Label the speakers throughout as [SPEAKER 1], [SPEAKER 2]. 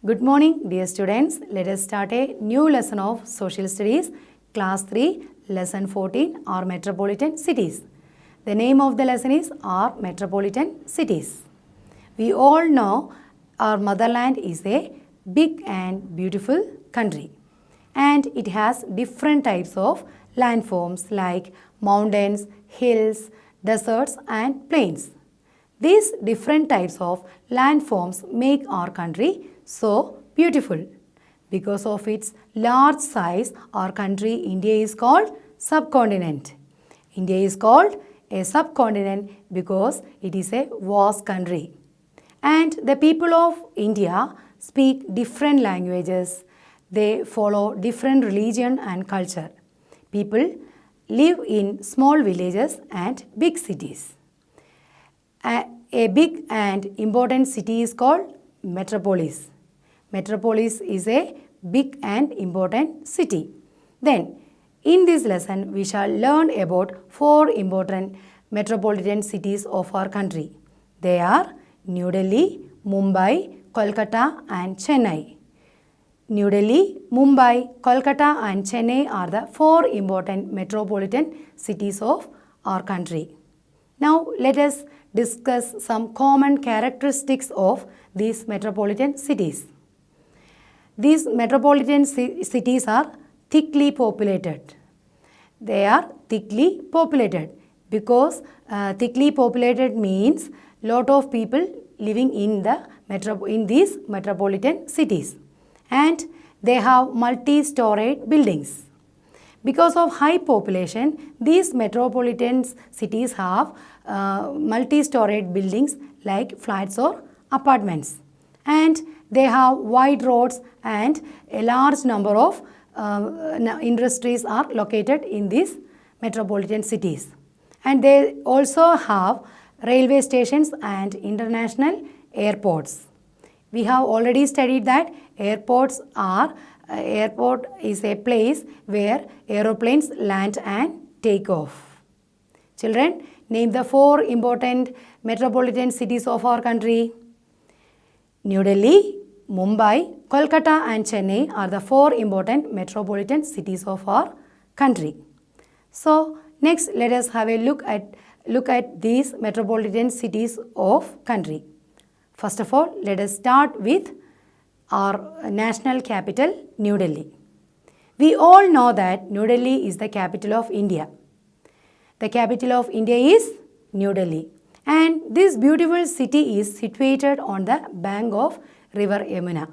[SPEAKER 1] Good morning, dear students. Let us start a new lesson of Social Studies, Class 3, Lesson 14, our Metropolitan Cities. The name of the lesson is Our Metropolitan Cities. We all know our motherland is a big and beautiful country, and it has different types of landforms like mountains, hills, deserts and plains. These different types of landforms make our country so beautiful. Because of its large size, our country India is called subcontinent. India is called a subcontinent because it is a vast country. And the people of India speak different languages. They follow different religion and culture. People live in small villages and big cities. A big and important city is called metropolis. Metropolis is a big and important city. Then, in this lesson, we shall learn about 4 important metropolitan cities of our country. They are New Delhi, Mumbai, Kolkata and Chennai. New Delhi, Mumbai, Kolkata and Chennai are the 4 important metropolitan cities of our country. Now, let us discuss some common characteristics of these metropolitan cities. These metropolitan cities are thickly populated. They are thickly populated because thickly populated means lot of people living in these metropolitan cities, and they have multi-storied buildings. Because of high population, these metropolitan cities have multi-storied buildings like flats or apartments, and they have wide roads and a large number of industries are located in these metropolitan cities. And they also have railway stations and international airports. We have already studied that airport is a place where aeroplanes land and take off. Children, name the 4 important metropolitan cities of our country. New Delhi, Mumbai, Kolkata and Chennai are the 4 important metropolitan cities of our country. So, next let us have a look at these metropolitan cities of country. First of all, let us start with our national capital, New Delhi. We all know that New Delhi is the capital of India. The capital of India is New Delhi, and this beautiful city is situated on the bank of river Yamuna.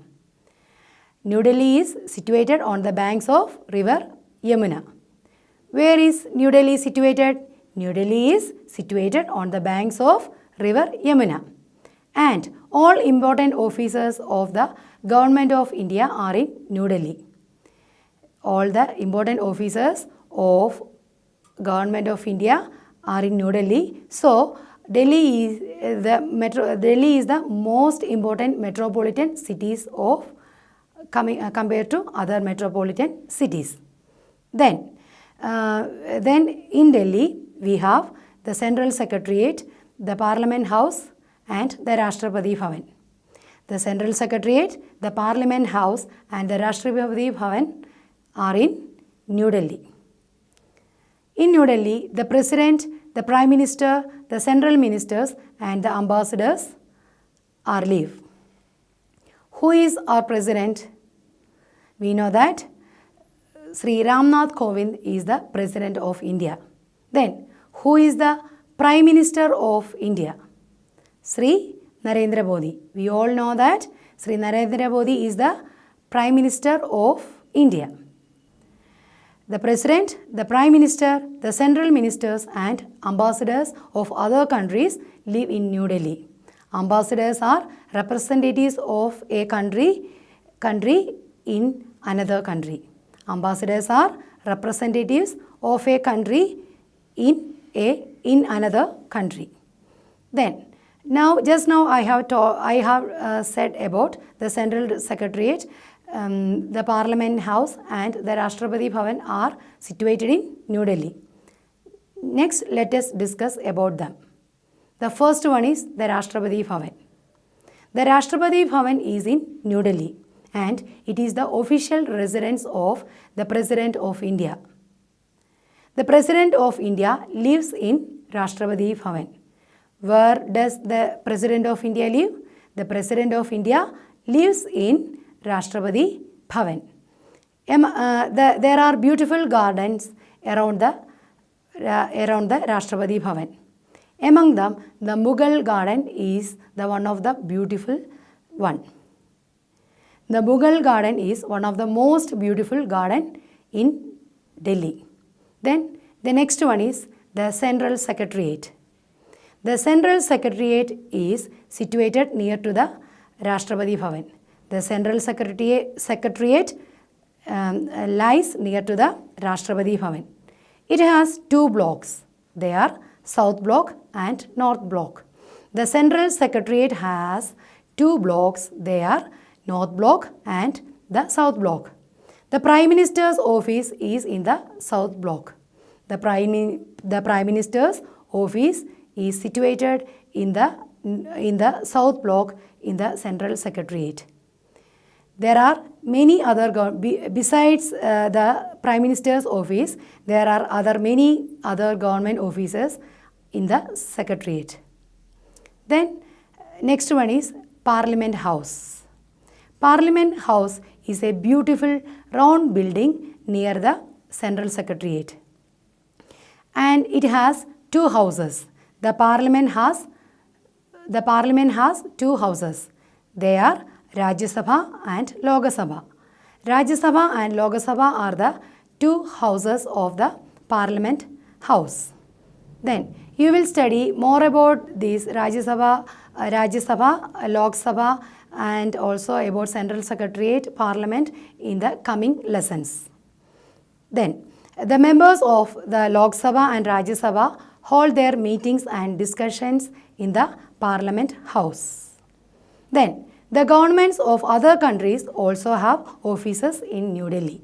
[SPEAKER 1] New Delhi is situated on the banks of river Yamuna. Where is New Delhi situated? New Delhi is situated on the banks of river Yamuna. And all important offices of the Government of India are in New Delhi. All the important offices of Government of India are in New Delhi. So, Delhi is the most important metropolitan cities of compared to other metropolitan cities. Then in Delhi we have the Central Secretariat, the Parliament House and the Rashtrapati Bhavan. The Central Secretariat, the Parliament House and the Rashtrapati Bhavan are in New Delhi. In New Delhi, the President, the Prime Minister, the Central Ministers and the Ambassadors are live. Who is our President? We know that Sri Ramnath Kovind is the President of India. Then, who is the Prime Minister of India? Sri Narendra Modi. We all know that Sri Narendra Modi is the Prime Minister of India. The President, the Prime Minister, the Central Ministers and Ambassadors of other countries live in New Delhi. Ambassadors are representatives of a country in another country. Ambassadors are representatives of a country in another country. Then, just now I have said about the Central Secretariat, the Parliament House and the Rashtrapati Bhavan are situated in New Delhi. Next, let us discuss about them. The first one is the Rashtrapati Bhavan. The Rashtrapati Bhavan is in New Delhi. and it is the official residence of the President of India. The President of India lives in Rashtrapati Bhavan. Where does the President of India live? The President of India lives in Rashtrapati Bhavan. There are beautiful gardens around the Rashtrapati Bhavan. Among them, the Mughal garden is the one of the beautiful one. The Mughal garden is one of the most beautiful garden in Delhi. Then the next one is the Central Secretariat. The Central Secretariat is situated near to the Rashtrapati Bhavan. The Central Secretariat lies near to the Rashtrapati Bhavan. It has two blocks. They are South Block and North Block. The Central Secretariat has two blocks. They are North Block and the South Block. The Prime Minister's office is in the South Block. The Prime Minister's office is situated in the South Block in the Central Secretariat. There are many other, besides the Prime Minister's office, there are many other government offices in the Secretariat. Then next one is Parliament House. Parliament House is a beautiful round building near the Central Secretariat. And it has two houses. The Parliament has two houses. They are Rajya Sabha and Lok Sabha. Rajya Sabha and Lok Sabha are the two houses of the Parliament House. Then you will study more about these Rajya Sabha, Lok Sabha and also about Central Secretariat, Parliament in the coming lessons. Then the members of the Lok Sabha and Rajya Sabha hold their meetings and discussions in the Parliament House. Then the governments of other countries also have offices in New Delhi.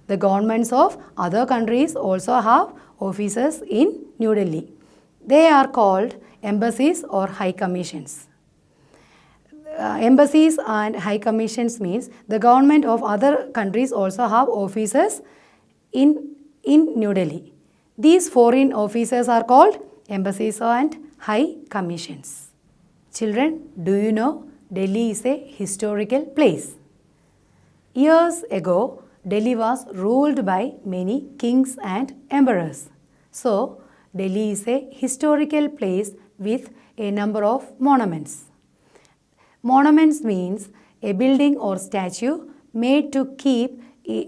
[SPEAKER 1] The governments of other countries also have offices in New Delhi. They are called embassies or high commissions. Embassies and high commissions means the government of other countries also have offices in New Delhi. These foreign offices are called embassies and high commissions. Children, do you know Delhi is a historical place? Years ago, Delhi was ruled by many kings and emperors. So, Delhi is a historical place with a number of monuments. Monuments means a building or statue made to keep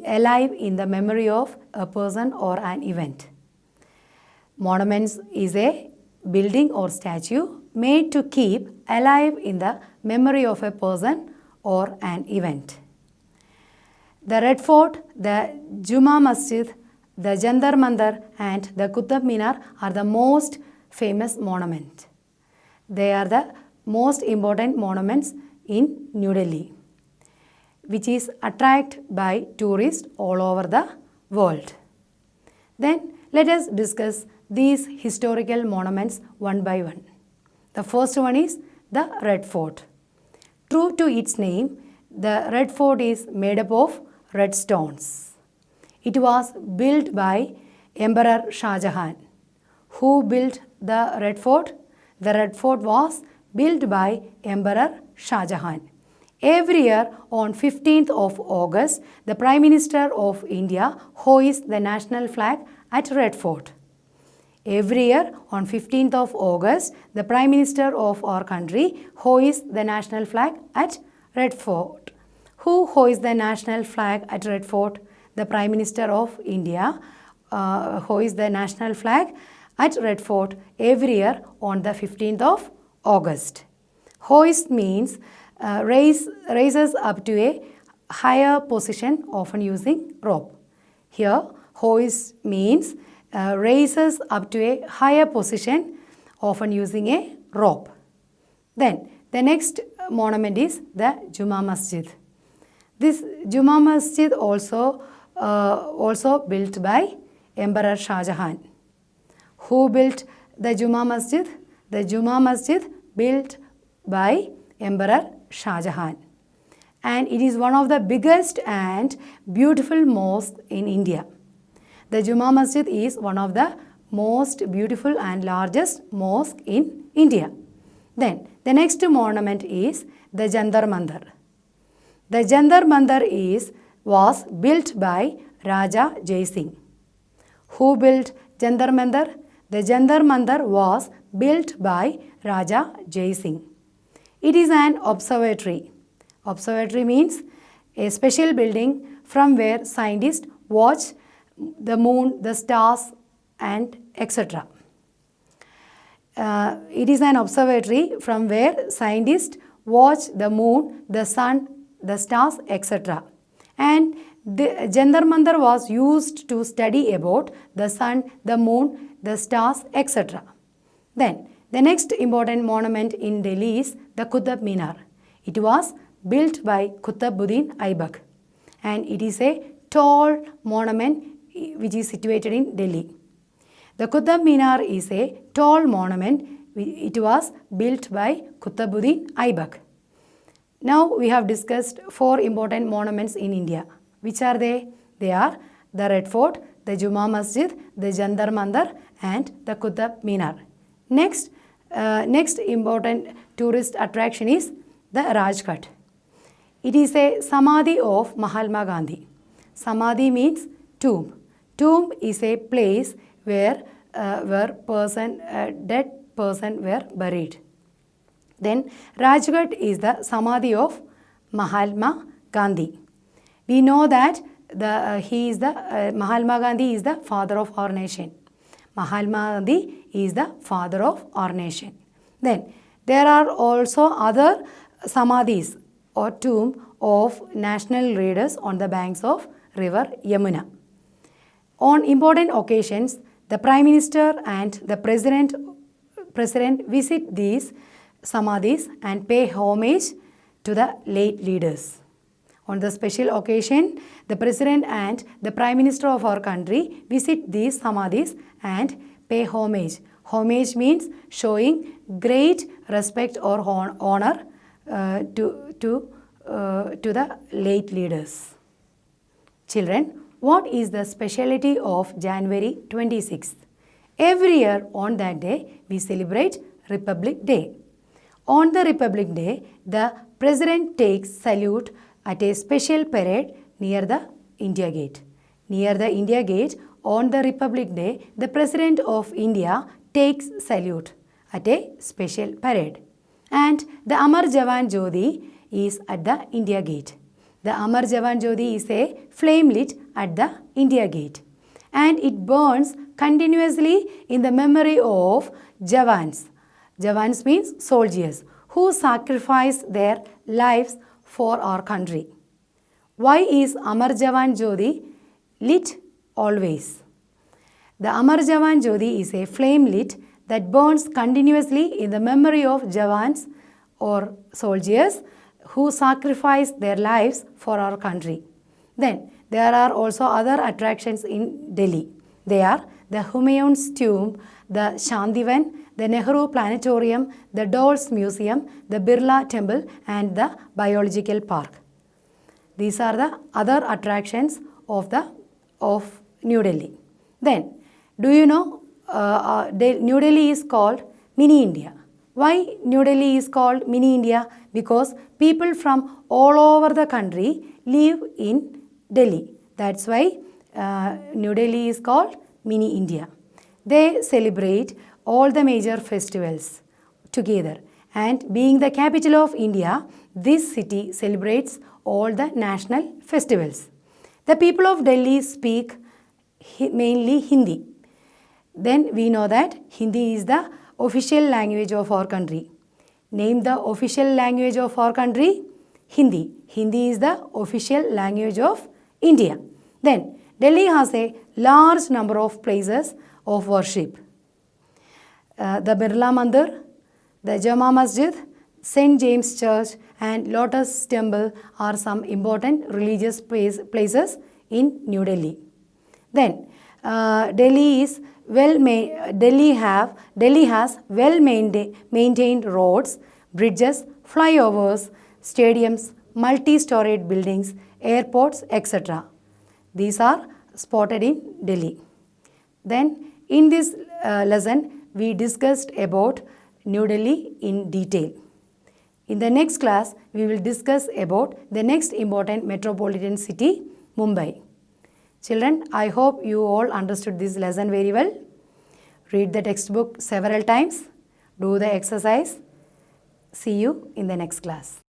[SPEAKER 1] alive in the memory of a person or an event. Monuments is a building or statue made to keep alive in the memory of a person or an event. The Red Fort, the Juma Masjid, the Jantar Mantar and the Qutub Minar are the most famous monuments. They are the most important monuments in New Delhi, which is attracted by tourists all over the world. Then let us discuss these historical monuments one by one. The first one is the Red Fort. True to its name, the Red Fort is made up of red stones. It was built by Emperor Shah Jahan. Who built the Red Fort? The Red Fort was built by Emperor Shah Jahan. Every year on 15th of August, the Prime Minister of India hoists the national flag at Red Fort. Every year on 15th of August, the Prime Minister of our country hoists the national flag at Red Fort. Who hoists the national flag at Red Fort? The Prime Minister of India hoists the national flag at Red Fort every year on the 15th of August. Hoist means raises up to a higher position, often using rope. Here, hoist means raises up to a higher position, often using a rope. Then, the next monument is the Juma Masjid. This Juma Masjid also built by Emperor Shah Jahan. Who built the Juma Masjid? The Juma Masjid built by Emperor Shah Jahan. and it is one of the biggest and beautiful mosques in India. The Juma Masjid is one of the most beautiful and largest mosque in India. Then the next monument is the Jantar Mantar. The Jantar Mantar was built by Raja Jai Singh. Who built Jantar Mantar? The Jantar Mantar was built by Raja Jai Singh. It is an observatory. Observatory means a special building from where scientists watch the moon, the stars, and etc. It is an observatory from where scientists watch the moon, the sun, the stars, etc. And the Jantar Mantar was used to study about the sun, the moon, the stars, etc. Then, the next important monument in Delhi is the Qutb Minar. It was built by Qutbuddin Aibak, and it is a tall monument which is situated in Delhi. The Qutb Minar is a tall monument. It was built by Qutbuddin Aibak. Now we have discussed 4 important monuments in India. Which are they? They are the Red Fort, the Juma Masjid, the Jantar Mantar, and the Qutb Minar. Next important tourist attraction is the Rajghat. It is a Samadhi of Mahatma Gandhi. Samadhi means tomb. Tomb is a place where dead person were buried. Then Rajghat is the Samadhi of Mahatma Gandhi. We know that Mahatma Gandhi is the father of our nation. Mahatma Gandhi is the father of our nation. Then there are also other samadhis or tomb of national leaders on the banks of river Yamuna. On important occasions, the Prime Minister and the President visit these samadhis and pay homage to the late leaders. On the special occasion, the President and the Prime Minister of our country visit these samadhis and pay homage. Homage means showing great respect or honor to the late leaders. Children, what is the speciality of January 26th? Every year on that day, we celebrate Republic Day. On the Republic Day, the President takes salute at a special parade near the India Gate. Near the India Gate, on the Republic Day, the President of India takes salute at a special parade. And the Amar Jawan Jyoti is at the India Gate. The Amar Jawan Jyoti is a flame lit at the India Gate, and it burns continuously in the memory of Jawans. Jawans means soldiers who sacrifice their lives for our country. Why is Amar Jawan Jyoti lit always? The Amar Jawan Jyoti is a flame lit that burns continuously in the memory of Jawans or soldiers who sacrifice their lives for our country. Then there are also other attractions in Delhi. They are the Humayun's tomb, the Shantivan, the Nehru Planetarium, the Dolls Museum, the Birla Temple, and the Biological Park. These are the other attractions of New Delhi. Then, do you know New Delhi is called Mini India? Why New Delhi is called Mini India? Because people from all over the country live in Delhi. That's why New Delhi is called Mini India. They celebrate all the major festivals together, and being the capital of India, this city celebrates all the national festivals. The people of Delhi speak mainly Hindi. Then we know that Hindi is the official language of our country. Name the official language of our country. Hindi. Hindi is the official language of India. Then Delhi has a large number of places of worship. The Birla Mandir, the Jama Masjid, St. James Church, and Lotus Temple are some important religious places in New Delhi. Then Delhi has well maintained roads, bridges, flyovers, stadiums, multi-storied buildings, airports, etc. These are spotted in Delhi. Then in this lesson, we discussed about New Delhi in detail. In the next class, we will discuss about the next important metropolitan city, Mumbai. Children, I hope you all understood this lesson very well. Read the textbook several times. Do the exercise. See you in the next class.